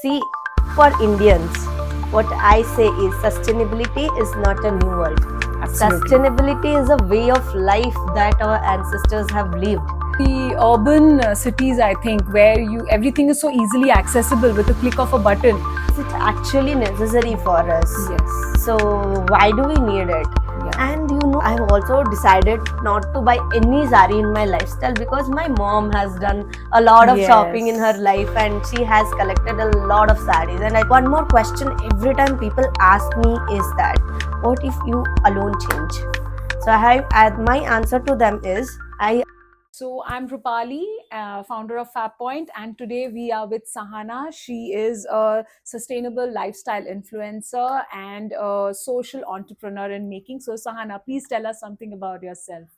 See, for Indians, what I say is sustainability is not a new word. Absolutely. Sustainability is a way of life that our ancestors have lived. The urban cities, I think, where everything is so easily accessible with a click of a button. Is it actually necessary for us? Yes. So, why do we need it? Yeah. And I've also decided not to buy any sari in my lifestyle because my mom has done a lot of shopping in her Yes. life and she has collected a lot of saris. And one more question every time people ask me is that, what if you alone change? So my answer to them is So I'm Rupali, founder of Fab Point, and today we are with Sahana. She is a sustainable lifestyle influencer and a social entrepreneur in making. So Sahana, please tell us something about yourself.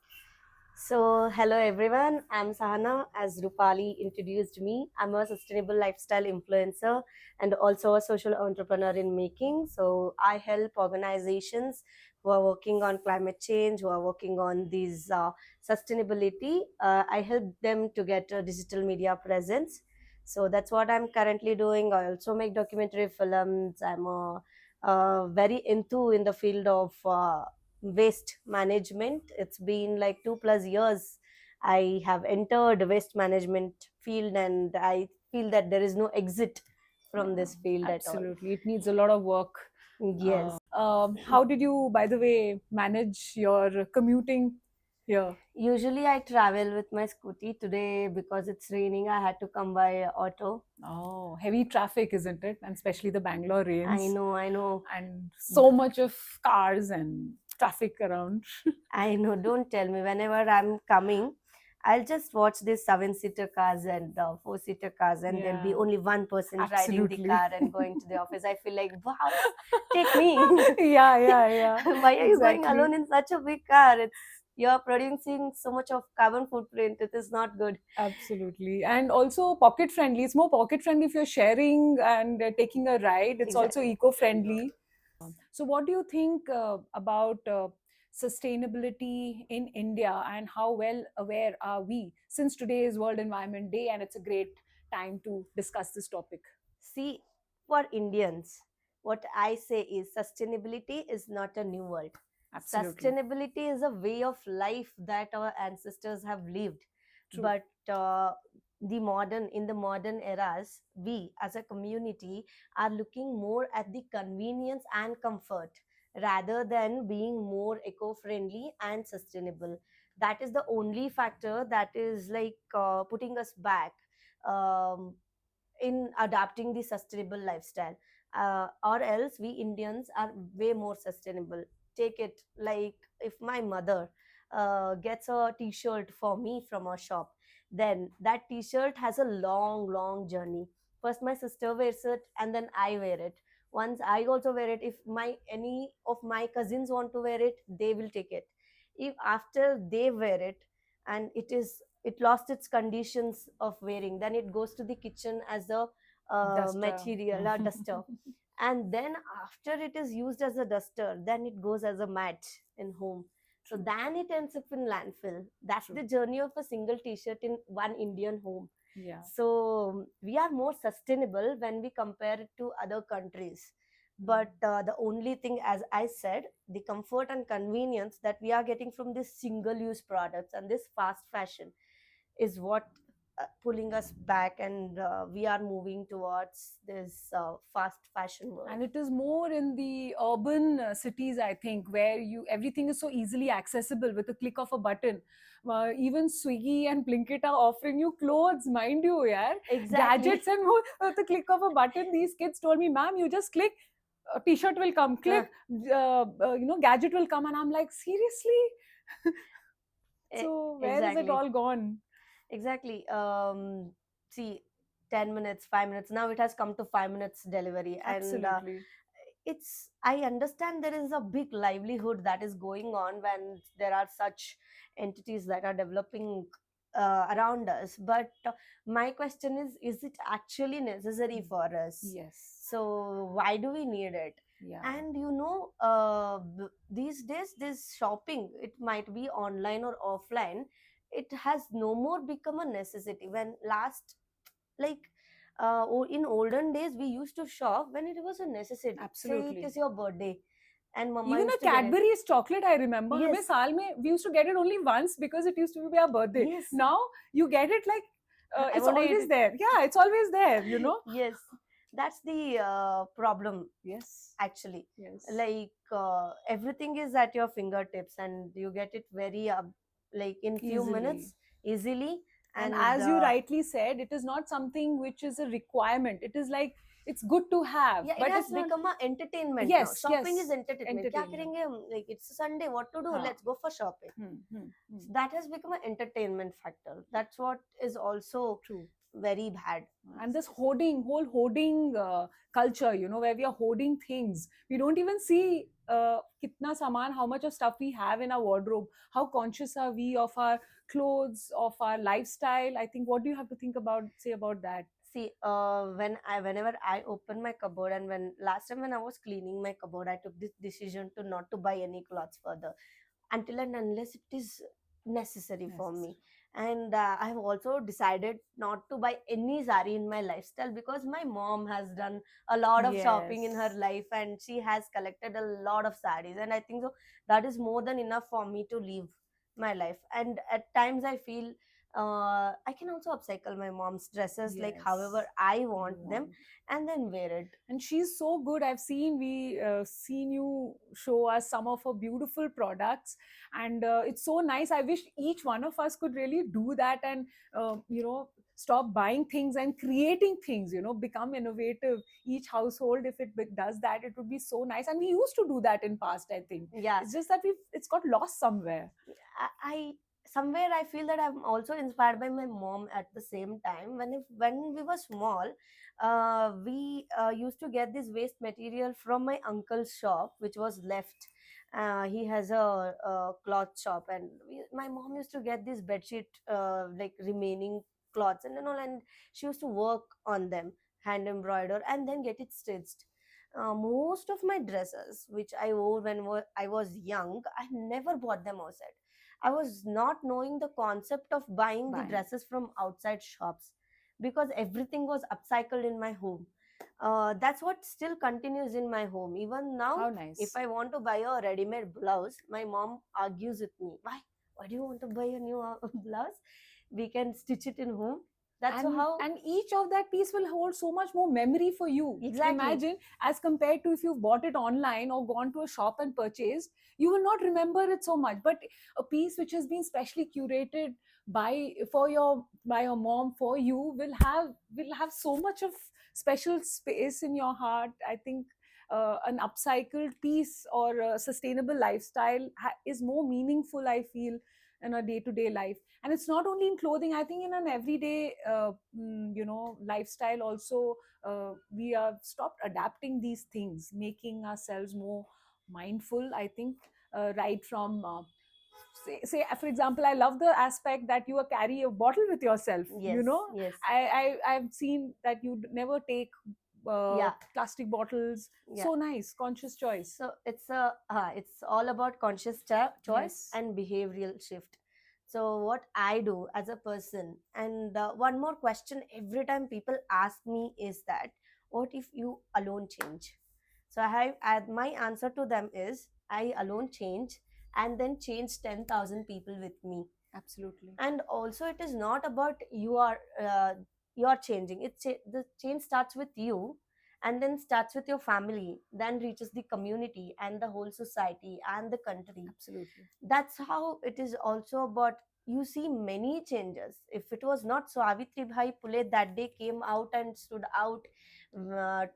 So, hello everyone. I'm Sahana. As Rupali introduced me, I'm a sustainable lifestyle influencer and also a social entrepreneur in making. So, I help organizations who are working on climate change, who are working on these sustainability. I help them to get a digital media presence. So, that's what I'm currently doing. I also make documentary films. I'm very into in the field of waste management. It's been like 2+ years I have entered waste management field, and I feel that there is no exit from Yeah, this field at all. absolutely. It needs a lot of work. Yes. How did you, by the way, manage your commuting here? Usually I travel with my scooty. Today, because it's raining, I had to come by auto. Oh, heavy traffic, isn't it? And especially the Bangalore I rains. know, I know. And so much of cars and traffic around. I know, don't tell me. Whenever I'm coming, I'll just watch these 7-seater cars and 4-seater cars, and there'll be Yeah, only one person riding the absolutely. car and going to the office. I feel like, wow, take me. Yeah, yeah, yeah, Why are you going exactly. alone in such a big car? You're producing so much of carbon footprint. It is not good. Absolutely. And also pocket friendly. It's more pocket friendly if you're sharing and taking a ride. It's also Exactly. eco friendly. So, what do you think about sustainability in India and how well aware are we since today is World Environment Day and it's a great time to discuss this topic? See, for Indians, what I say is sustainability is not a new word. Absolutely. Sustainability is a way of life that our ancestors have lived. True. But in the modern eras, we as a community are looking more at the convenience and comfort rather than being more eco-friendly and sustainable. That is the only factor that is like putting us back. Um, in adapting the sustainable lifestyle, or else we Indians are way more sustainable. Take it like, if my mother gets a t-shirt for me from a shop, then that t-shirt has a long journey. First my sister wears it and then I wear it. Once I also wear it, if my any of my cousins want to wear it, they will take it. If after they wear it and it lost its conditions of wearing, then it goes to the kitchen as a Duster. material, a duster. And then after it is used as a duster, then it goes as a mat in home. So True. then it ends up in landfill. That's True. the journey of a single t-shirt in one Indian home. Yeah. So we are more sustainable when we compare it to other countries. But the only thing, as I said, the comfort and convenience that we are getting from this single use products and this fast fashion is what pulling us back, and we are moving towards this fast fashion world. And it is more in the urban cities, I think, where everything is so easily accessible with a click of a button. Even Swiggy and Blinkit are offering you clothes, mind you, yeah, Exactly. gadgets, and more at the click of a button. These kids told me, "Ma'am, you just click, a t-shirt will come. Click, gadget will come," and I'm like, seriously. So where is it Exactly. all gone? Exactly. See, 10 minutes, 5 minutes. Now it has come to 5 minutes delivery. And Absolutely. I understand there is a big livelihood that is going on when there are such entities that are developing around us. But my question is it actually necessary for us? Yes. So, why do we need it? Yeah. And these days, this shopping, it might be online or offline, it has no more become a necessity. When last, like, In olden days we used to shop when it was a necessity. Say it Absolutely. is your birthday and mama Even used a to get it. Cadbury's chocolate, I remember, हमें Yes, साल में we used to get it only once because it used to be our birthday. yes, Now you get it like I it's want to eat always it. there. Yeah, it's always there, you know. Yes, that's the problem Yes, actually. yes, Like everything is at your fingertips and you get it very like in few easily. minutes easily. And And as you rightly said, it is not something which is a requirement. It is like it's good to have, yeah, it but has it's not. become a entertainment now. Yes, Shopping is yes, entertainment. Kya entertainment. karenge hum? Like it's Sunday, what to do? हाँ. Let's go for shopping. Hmm. So that has become an entertainment factor. That's what is also True. very bad And these this days. whole hoarding culture, you know, where we are hoarding things, we don't even see kitna saman, how much of stuff we have in our wardrobe. How conscious are we of our clothes, of our lifestyle? I think, what do you have to think about, say about that? See, whenever I open my cupboard, and when last time when I was cleaning my cupboard, I took this decision to not to buy any clothes further until and unless it is necessary for Necessary. me. And I have also decided not to buy any sari in my lifestyle because my mom has done a lot of shopping in her Yes. life and she has collected a lot of saris, and I think so that is more than enough for me to live my life. And at times I feel I can also upcycle my mom's dresses like Yes. however I You want them want. and then wear it. And she's so good. I've seen, we seen you show us some of her beautiful products, and it's so nice. I wish each one of us could really do that, and you know, stop buying things and creating things, you know, become innovative. Each household, if it does that, it would be so nice. And we used to do that in past, I think. Yeah, It's just that it's got lost somewhere. I somewhere I feel that I'm also inspired by my mom at the same time. When we were small, we used to get this waste material from my uncle's shop, which was left. He has a cloth shop, and my mom used to get this bedsheet, like remaining cloths and all, and she used to work on them, hand embroider, and then get it stitched. Most of my dresses, which I wore when I was young, I never bought them outside. I was not knowing the concept of buying the Buying. dresses from outside shops because everything was upcycled in my home. That's what still continues in my home. Even now, How if nice. I want to buy a ready made blouse, my mom argues with me. Why? Why do you want to buy a new blouse? We can stitch it in home. That's how. And each of that piece will hold so much more memory for you. Exactly. Imagine, as compared to if you've bought it online or gone to a shop and purchased, you will not remember it so much. But a piece which has been specially curated by your mom for you will have so much of special space in your heart, I think. An upcycled piece or a sustainable lifestyle is more meaningful, I feel, in a day-to-day life. And it's not only in clothing, I think in an everyday you know, lifestyle also. We have stopped adapting these things, making ourselves more mindful, I think. Right from say for example, I love the aspect that you carry a bottle with yourself, you Yes, know. yes. I've seen that you never take Yeah, plastic bottles. yeah. So nice, conscious choice. So it's all about conscious choice Yes. and behavioral shift. So what I do as a person, and one more question every time people ask me is that, what if you alone change? So my answer to them is I alone change, and then change 10,000 people with me. Absolutely. And also it is not about you are changing. The change starts with you, and then starts with your family, then reaches the community and the whole society and the country. Absolutely. That's how it is also about. You see many changes. If it was not Savitri Bhai Pule that day came out and stood out,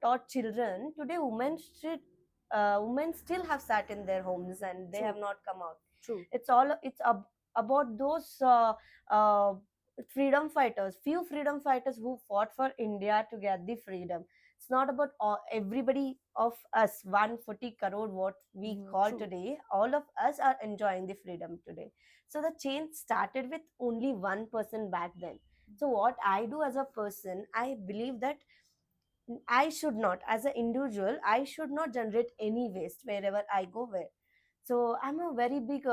taught children, today women still have sat in their homes and they have True. not come out. True. About those freedom fighters, few freedom fighters who fought for India to get the freedom. It's not about everybody of us 140 crore what we call True. today. All of us are enjoying the freedom today. So the change started with only one person back then. So what I do as a person, I believe that I should not, as an individual, I should not generate any waste wherever I go. Where So I'm a very big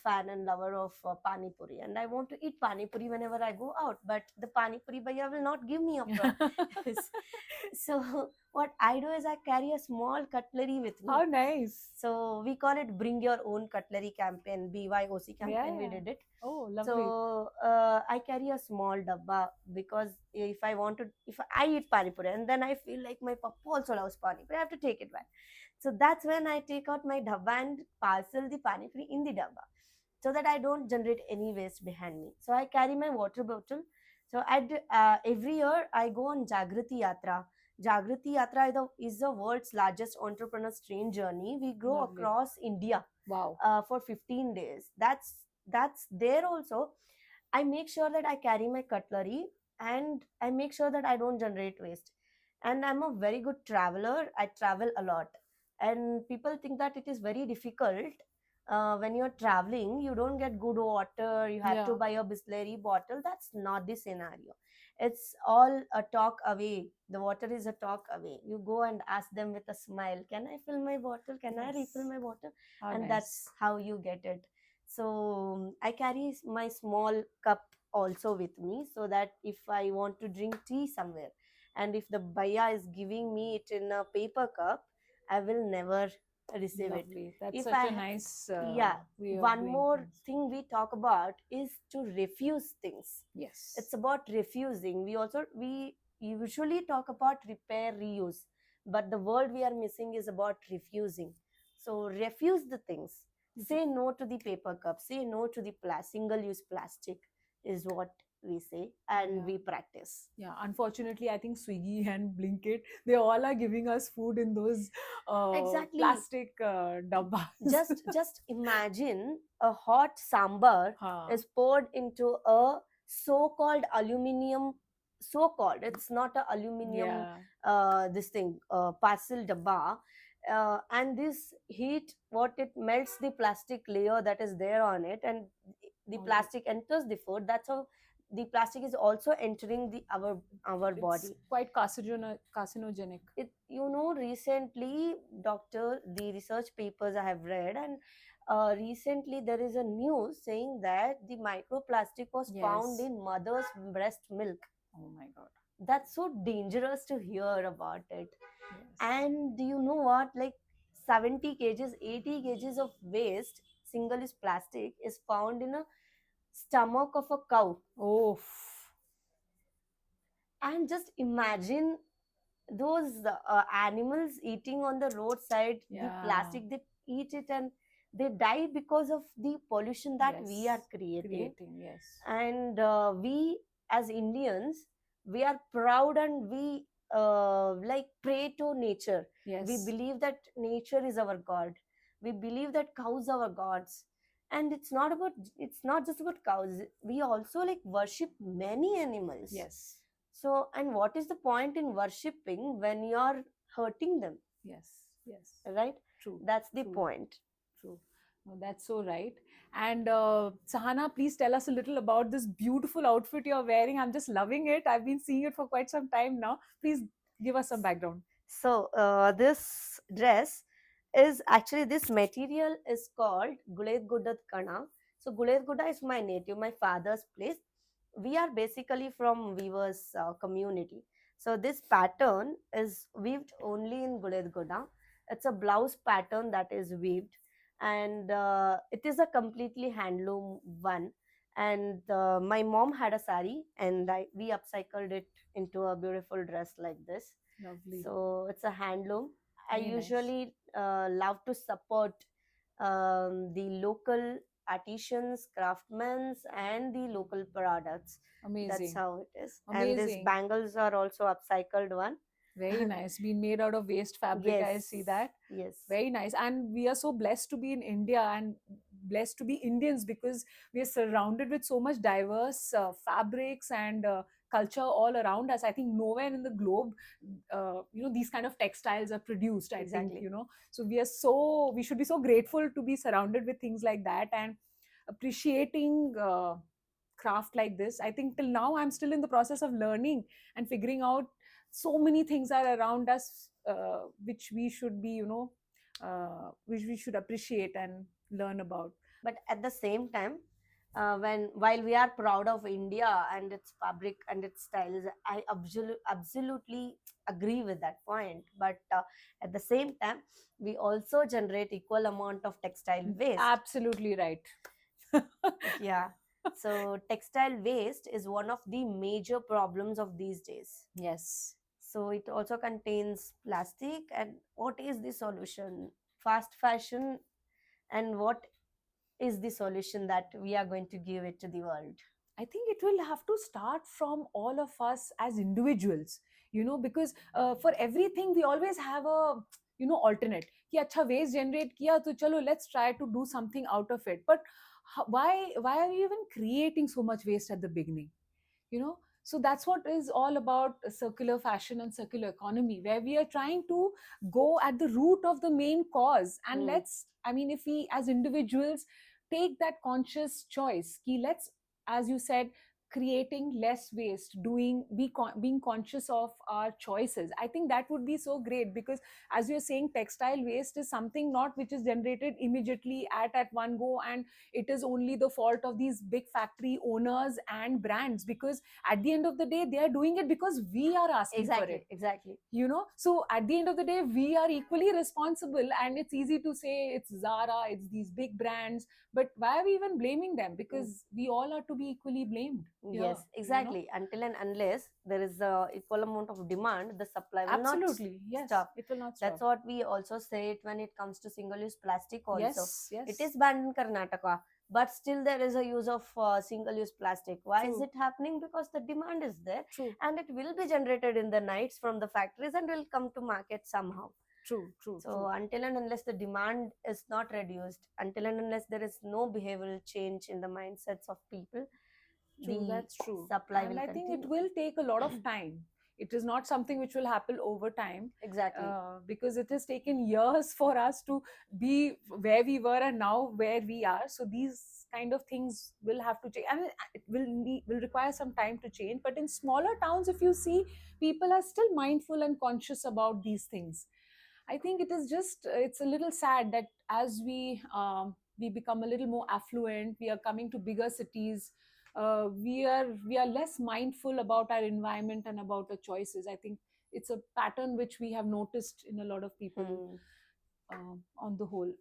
fan and lover of pani puri, and I want to eat pani puri whenever I go out. But the pani puri bhaiya will not give me a so what I do is I carry a small cutlery with me. How nice. So we call it Bring Your Own Cutlery campaign, BYOC Yeah, campaign. We yeah. did it. Oh, lovely. So I carry a small dabba because if I want to, if I eat pani puri and then I feel like my papa also loves pani puri, I have to take it back. So that's when I take out my dabba and parcel the pani puri in the dabba so that I don't generate any waste behind me. So I carry my water bottle. So every year I go on Jagriti Yatra. Jagriti Yatra is the world's largest entrepreneur's train journey. We go Lovely. across India Wow. for 15 days. That's there also. I make sure that I carry my cutlery and I make sure that I don't generate waste. And I'm a very good traveler. I travel a lot. And people think that it is very difficult. When you're traveling, you don't get good water, you have to Yeah. buy a Bisleri bottle. That's not the scenario. It's all a talk away. The water is a talk away. You go and ask them with a smile, can I fill my bottle? Can I refill Yes. my bottle? How And that's nice. how you get it. So I carry my small cup also with me so that if I want to drink tea somewhere and if the bhaiya is giving me it in a paper cup, I will never receive it. Lovely. That's If such a I nice Yeah, way of one doing more things. thing we talk about is to refuse things. Yes. It's about refusing. We usually talk about repair, reuse, but the word we are missing is about refusing. So refuse the things. Say no to the paper cup, say no to the single use plastic is what we say and Yeah. we practice. Yeah, unfortunately, I think Swiggy and Blinkit, they all are giving us food in those Exactly. plastic dabbas. Just imagine a hot sambar Ha. is poured into a so-called aluminium, so-called, it's not a aluminium Yeah, this thing parcel dabba, and this heat what it melts the plastic layer that is there on it, and the all right. plastic enters the food. That's how the plastic is also entering the our It's body. quite carcinogenic. It, recently, doctor, the research papers I have read, and recently there is a news saying that the microplastic was found Yes. in mother's breast milk. Oh my God. That's so dangerous to hear about it. Yes. And do you know what, like 70 kgs, 80 kgs of waste, single use plastic, is found in a stomach of a cow. Oh, And just imagine those animals eating on the roadside the yeah. plastic, they eat it and they die because of the pollution that we are Yes. creating. Creating, yes. And we as Indians, we are proud and we like pray to nature. We Yes. believe that nature is our god. We believe that cows are our gods. And it's not just about cows, we also like worship many animals. Yes. So, and what is the point in worshipping when you're hurting them, Yes. Yes. right? True. That's the True. point. True. No, that's so right. And Sahana, please tell us a little about this beautiful outfit you're wearing. I'm just loving it. I've been seeing it for quite some time now. Please give us some background. So, this dress is actually, this material is called Guled Guddat Kana. So, Guled Gudda is my native, my father's place. We are basically from weavers community. So, this pattern is weaved only in Guled Gudda. It's a blouse pattern that is weaved, and it is a completely handloom one. And my mom had a sari, and we upcycled it into a beautiful dress like this. Lovely. So it's a handloom. I Very nice. usually love to support the local artisans, craftsmen, and the local products. That's Amazing. how it is. And these Amazing. bangles are also upcycled one. Very nice. Been made out of waste fabric. Yes, I see that. yes, Very nice. And we are so blessed to be in India and blessed to be Indians because we are surrounded with so much diverse fabrics and culture all around us. I think nowhere in the globe, these kind of textiles are produced. I think, exactly. so we should be so grateful to be surrounded with things like that and appreciating craft like this. I think till now I'm still in the process of learning and figuring out so many things are around us which we should be which we should appreciate and learn about. But at the same time, when while we are proud of India and its fabric and its styles, I absolutely agree with that point. But at the same time, we also generate equal amount of textile waste. Absolutely right. Yeah. So textile waste is one of the major problems of these days. Yes. So it also contains plastic. And what is the solution? Fast fashion. And what is the solution that we are going to give it to the world? I think it will have to start from all of us as individuals, because for everything we always have a, alternate. कि अच्छा waste generate किया तो चलो let's try to do something out of it. But why are we even creating so much waste at the beginning? So that's what is all about circular fashion and circular economy, where we are trying to go at the root of the main cause. And Hmm. if we as individuals take that conscious choice, let's, as you said, creating less waste, being conscious of our choices, I think that would be so great. Because as you're saying, textile waste is something not which is generated immediately at one go, and it is only the fault of these big factory owners and brands, because at the end of the day they are doing it because we are asking for it. Exactly. So at the end of the day we are equally responsible, and it's easy to say it's Zara, it's these big brands, but why are we even blaming them? Mm. Because we all are to be equally blamed here. Yes, exactly. Until and unless there is a equal amount of demand, the supply will not Absolutely, yes, stop. it will not That's stop. what we also say it when it comes to single-use plastic also. Yes, It yes. is banned in Karnataka, but still there is a use of single-use plastic. Why is True, it happening? Because the demand is there, true, and it will be generated in the nights from the factories and will come to market somehow. true, true, So true. until and unless the demand is not reduced, until and unless there is no behavioral change in the mindsets of people, True, the that's true. supply And will I think it continue. will take a lot of time. It is not something which will happen over time, Exactly. because it has taken years for us to be where we were and now where we are. So these kind of things will have to change. I mean, it will require some time to change. But in smaller towns, if you see, people are still mindful and conscious about these things. I think it is just it's a little sad that as we become a little more affluent, we are coming to bigger cities. We are less mindful about our environment and about our choices. I think it's a pattern which we have noticed in a lot of people, Hmm. on the whole.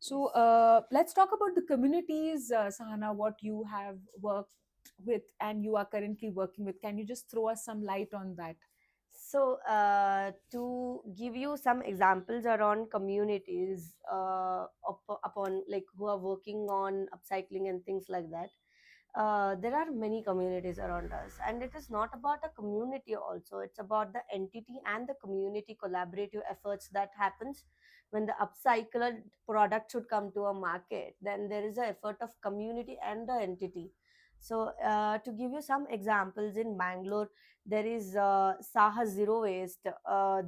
So Yes. let's talk about the communities, Sahana, what you have worked with and you are currently working with. Can you just throw us some light on that? So, to give you some examples around communities upon like who are working on upcycling and things like that, there are many communities around us, and it is not about a community. Also, it's about the entity and the community collaborative efforts that happens when the upcycled product should come to a market. Then there is a effort of community and the entity. So, to give you some examples, in Bangalore there is Saha Zero Waste.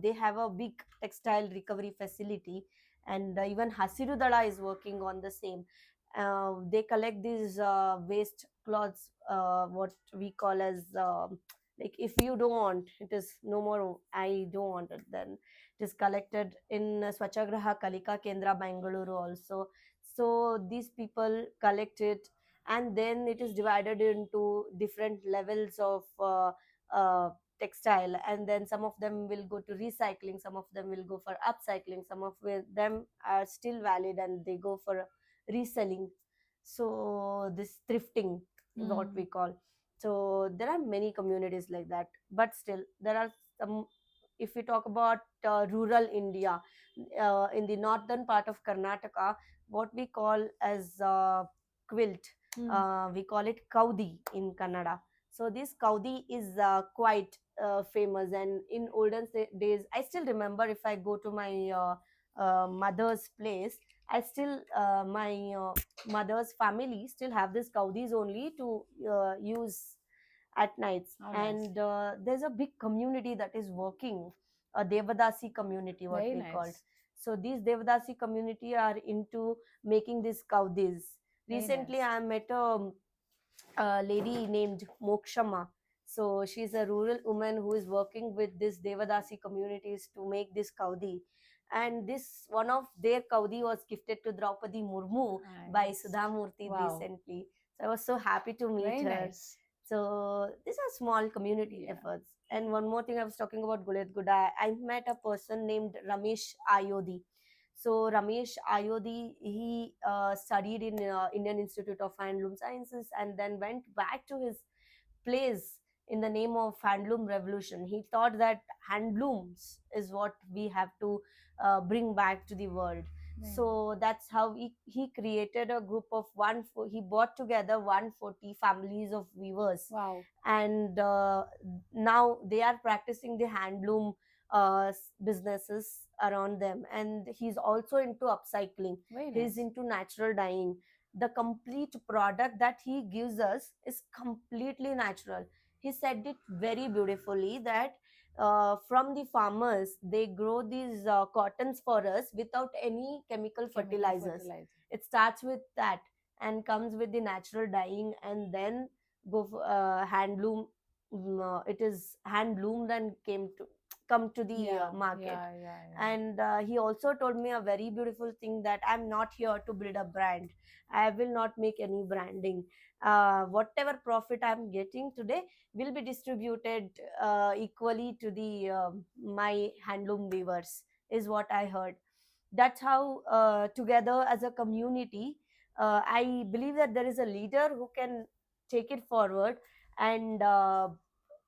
They have a big textile recovery facility, and even Hasiru Dada is working on the same. They collect these waste cloths, what we call as like, if you don't want it, is no more, I don't want it, then it is collected in Swachagraha Kalika Kendra Bangalore also. So these people collect it, and then it is divided into different levels of uh, textile, and then some of them will go to recycling, some of them will go for upcycling, some of them are still valid and they go for reselling. So this thrifting, what we Mm. call. So there are many communities like that, but still there are some. If we talk about rural India, in the northern part of Karnataka, what we call as quilt, Mm. we call it kaudi in Kannada. So this kaudi is quite famous, and in olden days, I still remember, if I go to my mother's place, I still my mother's family still have this kaudis only to use at nights. How nice. And there's a big community that is working, a Devadasi community, what Very we called. nice. So these Devadasi community are into making these kaudis. Very Recently nice. I met a lady named Mokshama. So she's a rural woman who is working with this Devadasi communities to make this kaudi. And this one of their kaudi was gifted to Draupadi Murmu by Nice. Sudha Murthy Wow. recently. So I was so happy to meet Very her. nice. So these are small community Yeah. efforts. And one more thing, I was talking about Gulet Guda. I met a person named Ramesh Ayodi. So Ramesh Ayodi, he studied in Indian Institute of Handloom Sciences and then went back to his place in the name of handloom revolution. He thought that handlooms is what we have to bring back to the world. Very nice. So that's how he created a group of he brought together 140 families of weavers. Wow. And now they are practicing the handloom businesses around them. And he's also into upcycling, Very he's nice. into natural dyeing. The complete product that he gives us is completely natural. He said it very beautifully that from the farmers they grow these cottons for us without any chemical Chemical fertilizers. fertilizer. It starts with that and comes with the natural dyeing, and then go for handloom. It is hand loomed and came to come to the Yeah, market. yeah, yeah, yeah. And he also told me a very beautiful thing, that I'm not here to build a brand. I will not make any branding. Whatever profit I'm getting today will be distributed equally to the my handloom weavers, is what I heard. That's how together as a community, I believe that there is a leader who can take it forward. And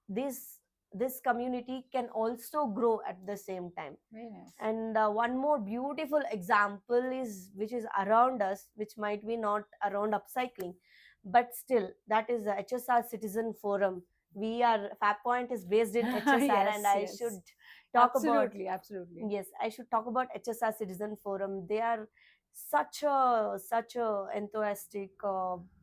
this this community can also grow at the same time. Very nice. And one more beautiful example is which is around us, which might be not around upcycling, but still that is the HSR Citizen Forum. We are Fab Point is based in HSR, and Yes, I yes. should talk about, Absolutely, absolutely. yes, I should talk about HSR Citizen Forum. They are such a enthusiastic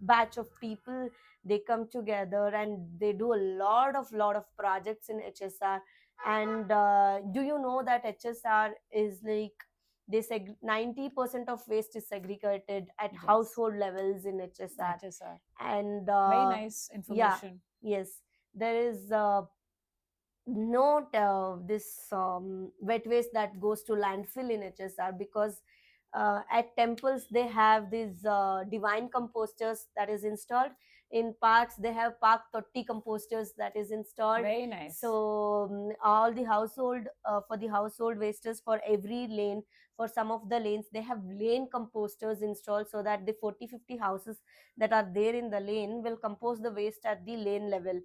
batch of people. They come together and they do a lot of projects in HSR. And do you know that HSR is like, 90% of waste is segregated at Yes. household levels in HSR. HSR. And Very nice yeah, information. yes, there is not this wet waste that goes to landfill in HSR, because at temples they have these divine composters that is installed. In parks they have park totti composters that is installed. Very nice. So all the household for the household wastes, for every lane, for some of the lanes they have lane composters installed, so that the 40-50 houses that are there in the lane will compost the waste at the lane level.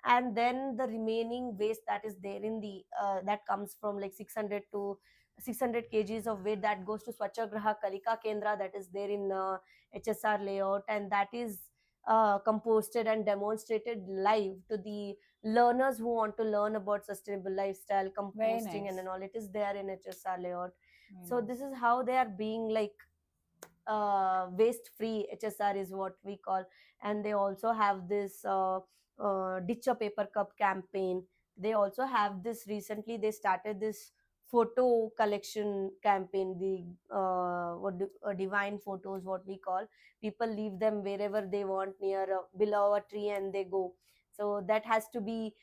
And then the remaining waste that is there in the that comes from like 600 to 600 kgs of weight, that goes to Swachhagraha Kalika Kendra that is there in HSR layout, and that is composted and demonstrated live to the learners who want to learn about sustainable lifestyle Very composting and nice. all. It is there in HSR layout. Very So nice. this is how they are being like waste free HSR is what we call. And they also have this ditch a paper cup campaign. They also have this, recently they started this photo collection campaign, the divine photos what we call. People leave them wherever they want, near below a tree, and they go. So that has to be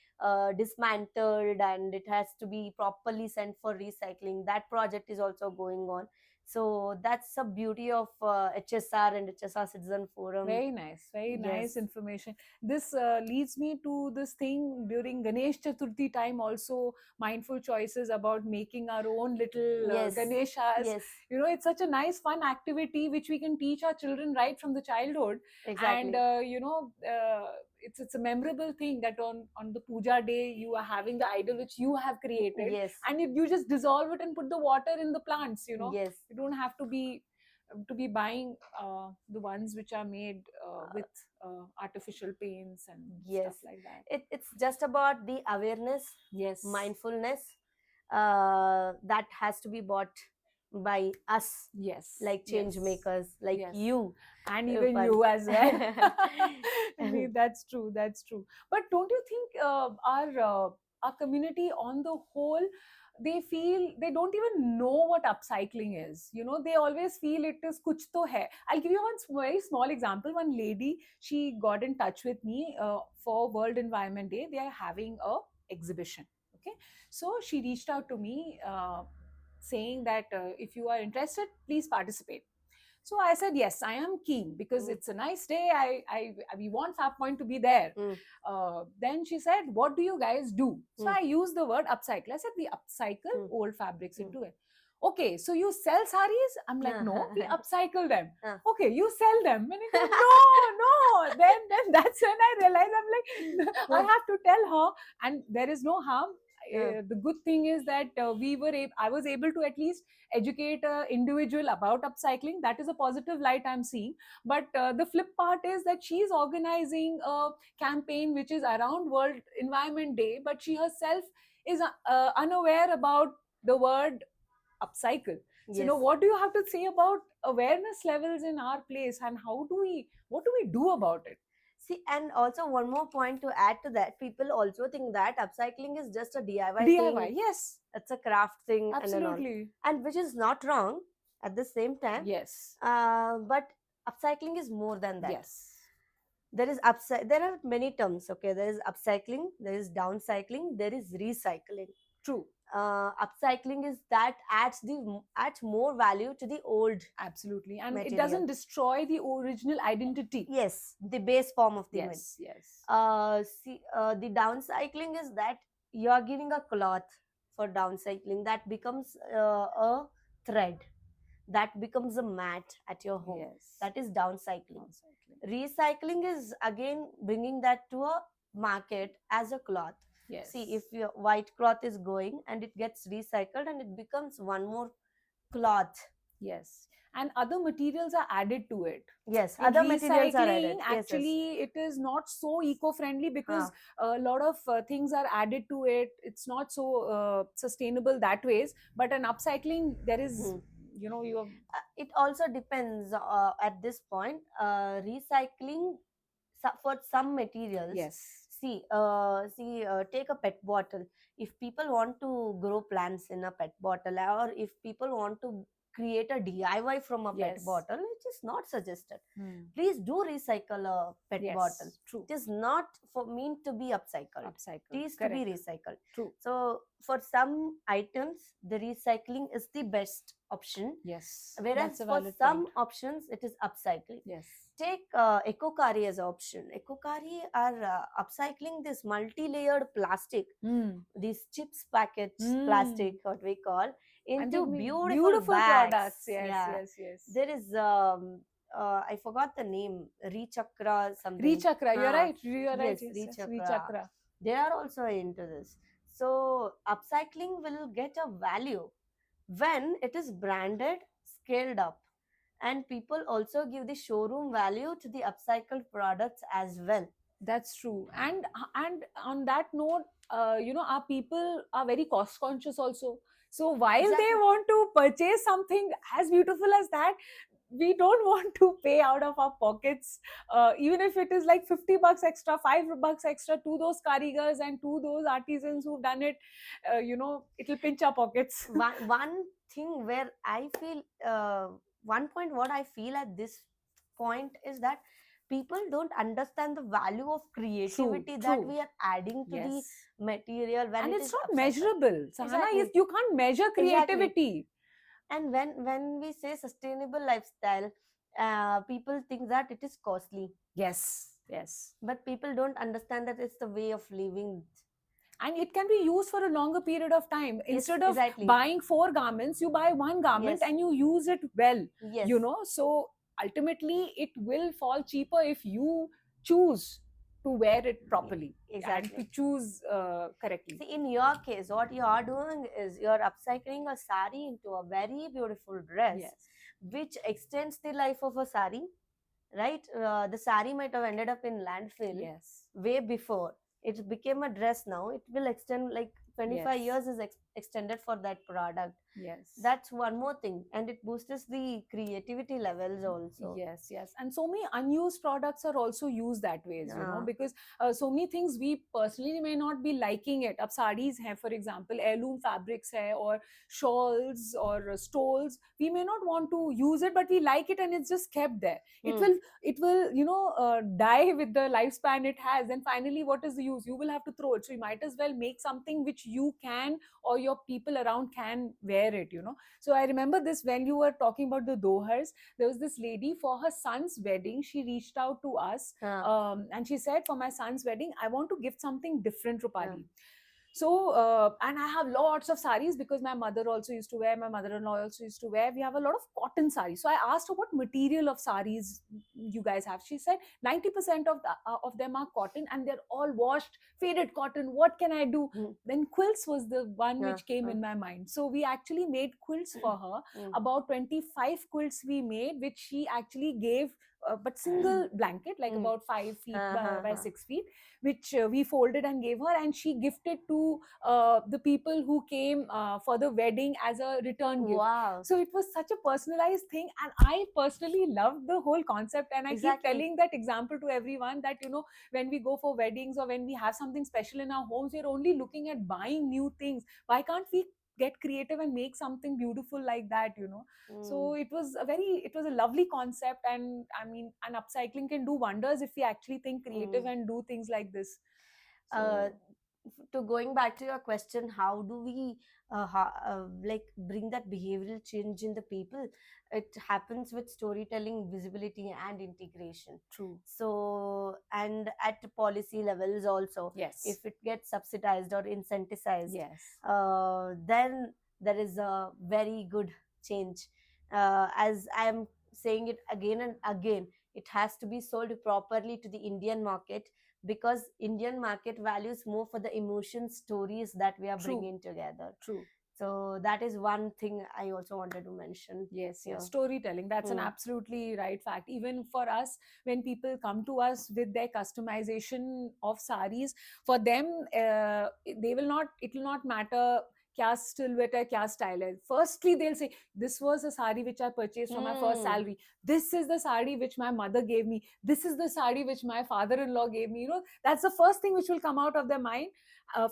dismantled, and it has to be properly sent for recycling. That project is also going on. So that's the beauty of HSR and HSR Citizen Forum. Very nice, very Yes, nice information. This leads me to this thing during Ganesh Chaturthi time, also mindful choices about making our own little yes, Ganeshas. yes, It's such a nice, fun activity which we can teach our children right from the childhood. And, exactly. it's a memorable thing that on the puja day, you are having the idol which you have created, Yes, and you just dissolve it and put the water in the plants. yes, You don't have to be buying the ones which are made with artificial paints and yes. stuff like that. It's just about the awareness, Yes, mindfulness that has to be bought by us, yes, like change yes, makers, like yes, you, and even Rupal. you as well. That's true. That's true. But don't you think our our community on the whole, they feel they don't even know what upcycling is. You know, they always feel it is kuch to hai. I'll give you one very small example. One lady, she got in touch with me for World Environment Day. They are having a exhibition. Okay, so she reached out to me saying that if you are interested, please participate. So I said, yes, I am keen because it's a nice day. We want Fab Point to be there. Then she said, what do you guys do? So I used the word upcycle. I said, we upcycle old fabrics into it. Okay, so you sell saris? I'm like, no, we upcycle them. Okay, you sell them. And I go, no. Then that's when I realized, I'm like, I have to tell her, and there is no harm. The good thing is that I was able to at least educate an individual about upcycling. That is a positive light I'm seeing. But the flip part is that she's organizing a campaign which is around World Environment Day, but she herself is unaware about the word upcycle. So, Yes. what do you have to say about awareness levels in our place, and what do we do about it? See, and also one more point to add to that, people also think that upcycling is just a DIY, DIY, thing. yes, It's a craft thing, absolutely, and which is not wrong at the same time. yes, But upcycling is more than that. yes, There are many terms. Okay, there is upcycling, there is downcycling, there is recycling. true, Upcycling is that adds more value to the old absolutely, and it material. doesn't destroy the original identity. Yes, the base form of the Yes, yes, the downcycling is that you are giving a cloth for downcycling that becomes a thread, that becomes a mat at your home. yes, That is downcycling. downcycling. Recycling is again bringing that to a market as a cloth. Yes. See, if your white cloth is going and it gets recycled and it becomes one more cloth. Yes, and other materials are added to it. Yes, In other materials are recycling, added. Yes, actually, it is not so eco-friendly because Huh. a lot of things are added to it. It's not so sustainable that ways. But an upcycling, there is, you know, you have, It also depends at this point. Recycling for some materials. yes, Take a pet bottle. If people want to grow plants in a pet bottle, or if people want to create a DIY from a pet yes, bottle, it is not suggested. Hmm. Please do recycle a pet Yes, bottle. true. It is not for meant to be upcycled. Upcycled, It is to be correct. recycled. True. So for some items, the recycling is the best option. Yes, Whereas that's a for valid some point. options, it is upcycling. Yes, Take Ecokari as an option. Ecokari are upcycling this multi-layered plastic, these chips packets plastic, what we call, and they into make beautiful products. bags. Yes, Yeah. yes, yes. There is I forgot the name, Rechakra something. Rechakra, you're right. You're right. Yes, Yes, yes, Rechakra. Rechakra. They are also into this. So upcycling will get a value when it is branded, scaled up, and people also give the showroom value to the upcycled products as well. That's true. And on that note, you know, our people are very cost conscious also. So while Exactly. they want to purchase something as beautiful as that, we don't want to pay out of our pockets, even if it is like 50 bucks extra, 5 bucks extra to those karigars and to those artisans who've done it. You know, it'll pinch our pockets. One thing where I feel, one point what I feel at this point is that people don't understand the value of creativity that true. we are adding to Yes. the material when And it it's is not upcycled. measurable. Sahana, Exactly. you can't measure creativity. Exactly. And when we say sustainable lifestyle, people think that it is costly. Yes, yes. But people don't understand that it's the way of living. And it can be used for a longer period of time. Instead of exactly. buying 4 garments, you buy one garment Yes. and you use it well. Yes. You know, so ultimately it will fall cheaper if you choose to wear it properly. Exactly. And to choose correctly. See, in your case, what you are doing is you're upcycling a sari into a very beautiful dress, Yes. which extends the life of a sari, right? The sari might have ended up in landfill Yes. way before. It became a dress now. It will extend like 25 Yes. years is extended for that product. Yes. That's one more thing, and it boosts the creativity levels also. Yes, yes. And so many unused products are also used that ways, Yeah. because so many things we personally may not be liking it. Ab sarees hai, for example, heirloom fabrics hai, or shawls or stoles. We may not want to use it, but we like it and it's just kept there. Hmm. It will, die with the lifespan it has. And finally, what is the use? You will have to throw it. So you might as well make something which you can or your people around can wear it. So I remember this when you were talking about the dohas. There was this lady for her son's wedding. She reached out to us, Yeah. and she said, for my son's wedding, I want to gift something different, Yeah. Rupali. So, and I have lots of saris because my mother also used to wear, my mother-in-law also used to wear. We have a lot of cotton saris. So I asked her what material of saris you guys have. She said 90% of them are cotton and they're all washed, faded cotton. What can I do? Hmm. Then quilts was the one Yeah. which came in my mind. So we actually made quilts for her. Hmm. About 25 quilts we made, which she actually gave, but single blanket, like Hmm. about 5 feet by Uh-huh. 6 feet, which we folded and gave her, and she gifted to the people who came for the wedding as a return gift. Wow. So it was such a personalized thing, and I personally loved the whole concept. And I keep Exactly. telling that example to everyone that, when we go for weddings or when we have something special in our homes, we're only looking at buying new things. Why can't we get creative and make something beautiful like that? Hmm. So it was a lovely concept. And I mean, and upcycling can do wonders if we actually think creative Hmm. and do things like this. uh, So to going back to your question, how do we like bring that behavioral change in the people? It happens with storytelling, visibility, and integration. true. So, and at policy levels also, Yes. if it gets subsidized or incentivized, Yes. then there is a very good change. As I am saying it again and again, it has to be sold properly to the Indian market, because Indian market values more for the emotion stories that we are True. bringing together. True. So that is one thing I also wanted to mention Yes, here. yes. Storytelling. That's an Hmm. absolutely right fact. Even for us, when people come to us with their customization of saris, for them, it will not matter kya silhouette hai, kya style hai. Firstly, they'll say, this was a sari which I purchased for my first Hmm. salary. This is the sari which my mother gave me. This is the sari which my father-in-law gave me. That's the first thing which will come out of their mind,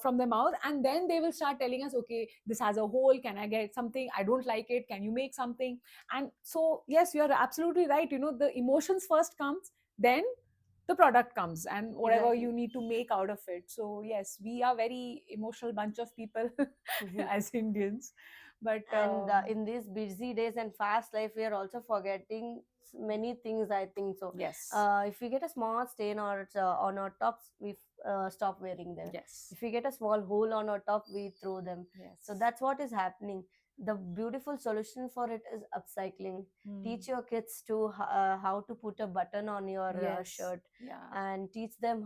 from their mouth. And then they will start telling us, okay, this has a hole, can I get something? I don't like it, can you make something? And so yes, you're absolutely right. The emotions first comes, then the product comes, and whatever Exactly. you need to make out of it. So yes, we are very emotional bunch of people as Indians. But And in these busy days and fast life, we are also forgetting many things, I think so. yes. If we get a small stain or on our tops, we stop wearing them. Yes. If we get a small hole on our top, we throw them. So Yes. that's what is happening. The beautiful solution for it is upcycling. Teach your kids to how to put a button on your Yes. shirt, Yeah. and teach them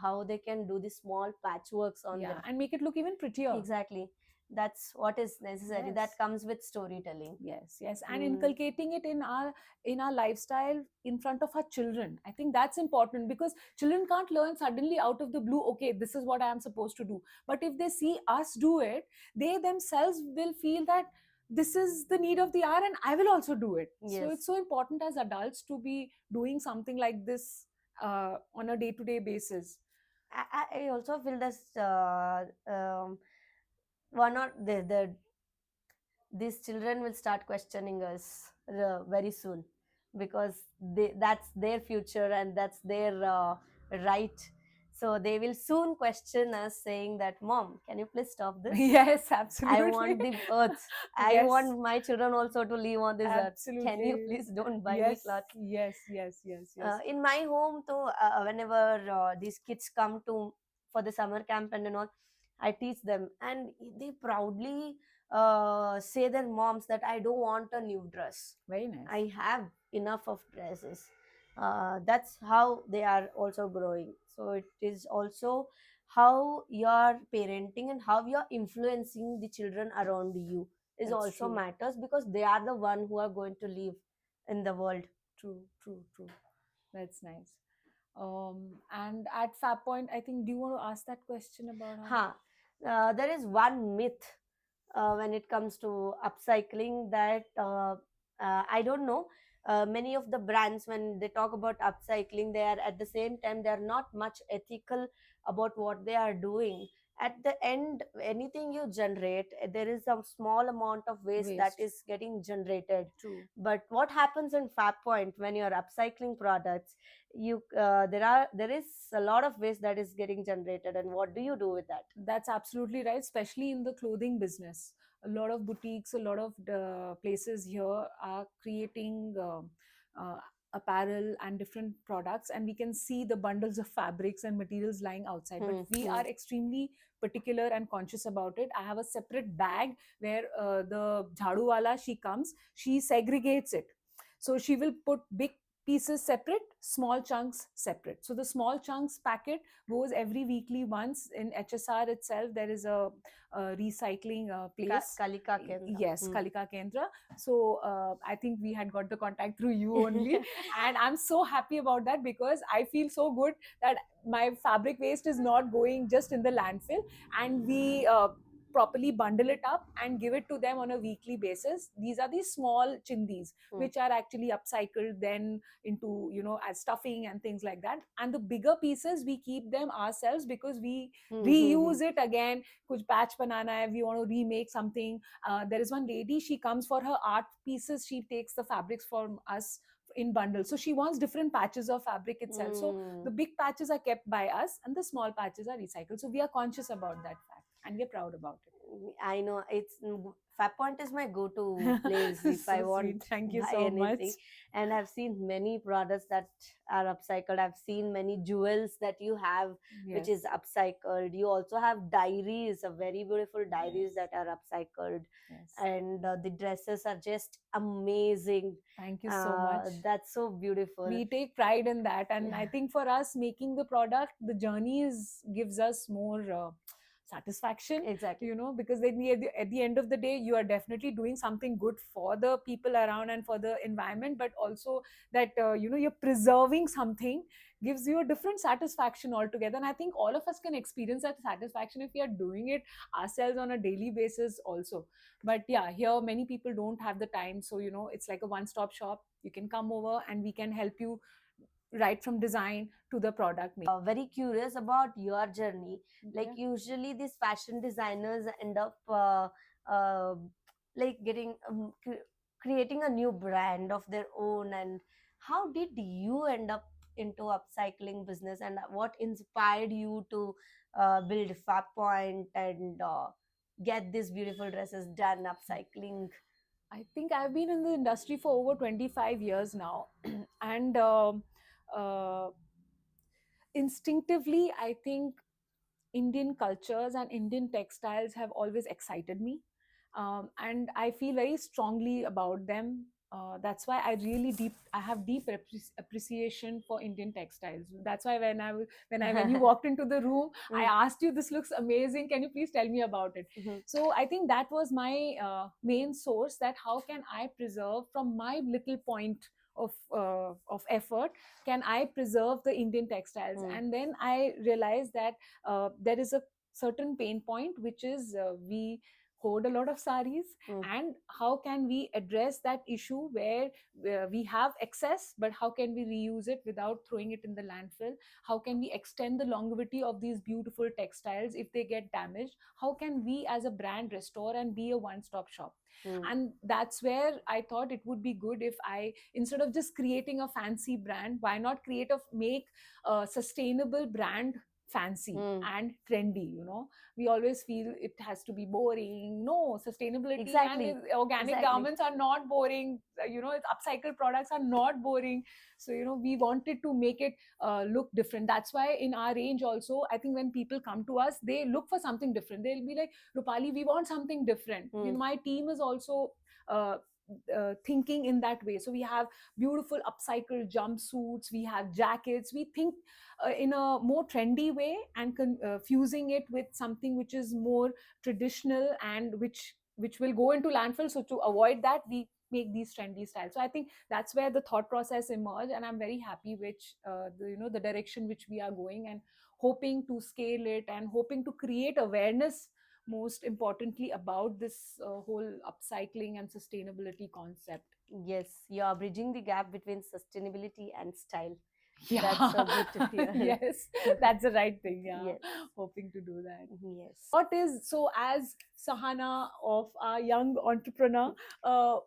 how they can do the small patchworks on Yeah, them. and make it look even prettier. Exactly. That's what is necessary. That Yes. comes with storytelling. Yes, yes, and Mm. inculcating it in our lifestyle in front of our children. I think that's important, because children can't learn suddenly out of the blue, okay, this is what I am supposed to do. But if they see us do it, they themselves will feel that this is the need of the hour and I will also do it. So Yes. it's so important as adults to be doing something like this on a day-to-day basis. I also feel this one or the these children will start questioning us very soon, because that's their future and that's their right. So they will soon question us, saying that, Mom, can you please stop this? Yes, I absolutely. want the earth. I Yes, want my children also to live on this earth. Can you absolutely. please don't buy me Yes, clothes? yes, yes, yes, yes. In my home too, whenever these kids come to for the summer camp and all, I teach them, and they proudly say their moms that I don't want a new dress. Very nice. I have enough of dresses. That's how they are also growing. So it is also how you're parenting and how you're influencing the children around you is That's also true. matters, because they are the one who are going to live in the world. True, true, true. That's nice. And at Fab Point, I think, do you want to ask that question about how? Huh. There is one myth when it comes to upcycling that I don't know. Many of the brands, when they talk about upcycling, they are at the same time they are not much ethical about what they are doing. At the end, anything you generate, there is a small amount of waste that Waste. is getting generated. True. But what happens in Fab Point when you are upcycling products? You there is a lot of waste that is getting generated, and what do you do with that? That's absolutely right, especially in the clothing business. A lot of boutiques, a lot of the places here are creating apparel and different products, and we can see the bundles of fabrics and materials lying outside. But Hmm, we hmm. are extremely particular and conscious about it. I have a separate bag where the jhadu wala, she comes, she segregates it. So she will put big pieces separate, small chunks separate. So the small chunks packet goes every weekly once. In HSR itself there is a recycling place. Kalika Kendra. Yes, Hmm. Kalika Kendra. So I think we had got the contact through you only, and I'm so happy about that because I feel so good that my fabric waste is not going just in the landfill, and we properly bundle it up and give it to them on a weekly basis. These are these small chindis Hmm. which are actually upcycled then into, as stuffing and things like that. And the bigger pieces we keep them ourselves because we Hmm, hmm, hmm. reuse it again. Kuch patch banana hai, we want to remake something. There is one lady, she comes for her art pieces, she takes the fabrics from us in bundles, so she wants different patches of fabric itself. So Hmm. the big patches are kept by us and the small patches are recycled. So we are conscious about that fact and we're proud about I know it's Fab Point is my go-to place it. if I So want sweet, thank you buy so much. anything. And I've seen many products that are upcycled. I've seen many jewels that you have, which Yes, is upcycled. You also have diaries, a very beautiful diaries yes, that are upcycled, yes. and the dresses are just amazing. Thank you so much. That's so beautiful. We take pride in that, and I think for us making the product, the journey is gives us more satisfaction, Exactly. because then at the end of the day you are definitely doing something good for the people around and for the environment, but also that you're preserving something gives you a different satisfaction altogether. And I think all of us can experience that satisfaction if we are doing it ourselves on a daily basis also. But yeah, here many people don't have the time, so it's like a one stop shop. You can come over and we can help you right from design to the product making. Very curious about your journey. Like Okay. usually these fashion designers end up like getting creating a new brand of their own. And how did you end up into upcycling business, and what inspired you to build Fab Point and get these beautiful dresses done upcycling? I think I've been in the industry for over 25 years now. And uh, instinctively, I think Indian cultures and Indian textiles have always excited me. And I feel very strongly about them. That's why I have deep appreciation for Indian textiles. That's why when you walked into the room, I Mm, asked you, "This looks amazing. Can you please tell me about it?" mhm, So I think that was my main source. That how can I preserve from my little point of effort, can I preserve the Indian textiles? mm, And then I realized that there is a certain pain point, which is we hoard a lot of saris. mm, And how can we address that issue where we have excess, but how can we reuse it without throwing it in the landfill? How can we extend the longevity of these beautiful textiles if they get damaged? How can we as a brand restore and be a one stop shop? mm, And that's where I thought it would be good if I, instead of just creating a fancy brand, why not make a sustainable brand fancy mm. and trendy? We always feel it has to be boring. No, sustainability and Exactly, organic exactly. garments are not boring. Upcycled products are not boring. So we wanted to make it look different. That's why in our range also, I think when people come to us, they look for something different. They'll be like, Rupali, we want something different. Mm, My team is also uh, thinking in that way. So we have beautiful upcycled jumpsuits, we have jackets. We think in a more trendy way and fusing it with something which is more traditional and which will go into landfill. So to avoid that, we make these trendy styles. So I think that's where the thought process emerged, and I'm very happy which the direction which we are going. And hoping to scale it and hoping to create awareness, most importantly, about this whole upcycling and sustainability concept. Yes, you are bridging the gap between sustainability and style. That's Yeah, so good to hear. yes, that's the right thing. Yeah, Yes, hoping to do that. yes. What is so, as Sahana of a young entrepreneur,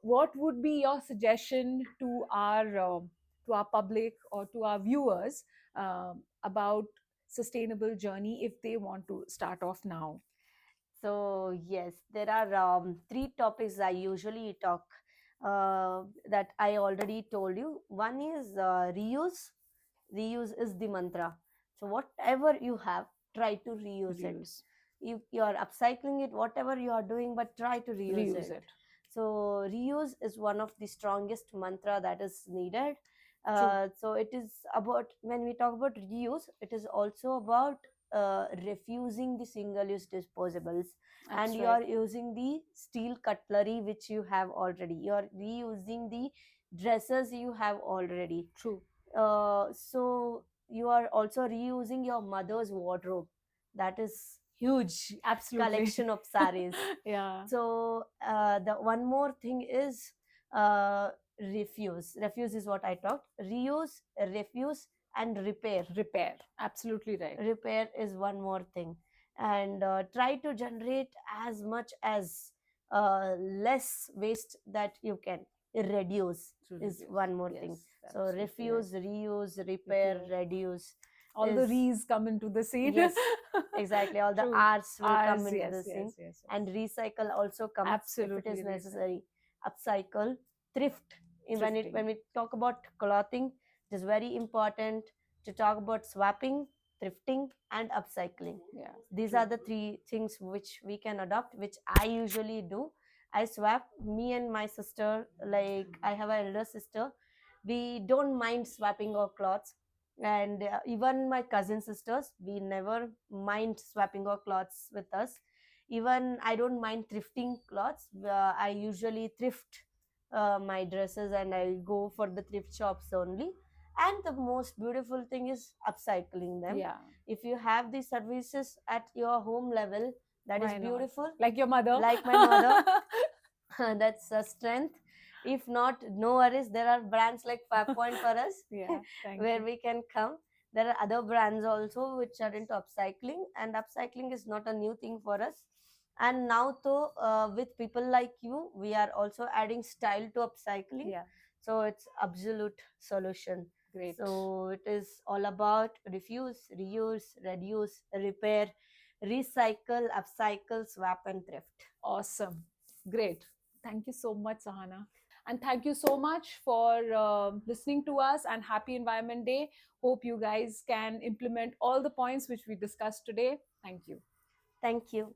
what would be your suggestion to our public or to our viewers about sustainable journey if they want to start off now? So, yes, there are three topics I usually talk that I already told you. One is reuse. Reuse is the mantra. So, whatever you have, try to reuse it. Reuse, You are upcycling it, whatever you are doing, but try to reuse reuse it. it. So, reuse is one of the strongest mantra that is needed. True. So, it is about, when we talk about reuse, it is also about refusing the single use disposables, and That's you right. are using the steel cutlery which you have already, you are reusing the dresses you have already. True. So you are also reusing your mother's wardrobe, that is huge Absolutely. collection of saris. Yeah. So the one more thing is refuse is what I talked. Reuse, refuse, and repair. Repair. Absolutely right. Repair is one more thing. And try to generate as much as less waste that you can. Reduce True. is Reduce. one more thing. Yes. So Absolutely right. refuse, reuse, repair, Repair. reduce All the is, re's come into the scene. yes, exactly, all the True. arts will come Ours, into yes, the scene. yes, yes, yes. And recycle also comes if it Absolutely is recycle. necessary. Upcycle, thrift. Thrifting. When we talk about clothing, it is very important to talk about swapping, thrifting, and upcycling. Yeah. These True. are the three things which we can adopt, which I usually do. I swap. Me and my sister, like I have an elder sister, we don't mind swapping our clothes. And even my cousin sisters, we never mind swapping our clothes with us. Even I don't mind thrifting clothes. I usually thrift my dresses, and I go for the thrift shops only. And the most beautiful thing is upcycling them. Yeah. If you have these services at your home level, that is Why not? beautiful. Like your mother. Like my mother. That's a strength. If not, no worries, there are brands like 5 Point for us. Yeah. Thank where you. we can come. There are other brands also which are into upcycling, and upcycling is not a new thing for us. And now though, with people like you, we are also adding style to upcycling. Yeah. So it's absolute solution. Great. So it is all about refuse, reuse, reduce, repair, recycle, upcycle, swap, and thrift. Awesome. Great. Thank you so much, Sahana. And thank you so much for listening to us, and happy Environment Day. Hope you guys can implement all the points which we discussed today. Thank you. Thank you.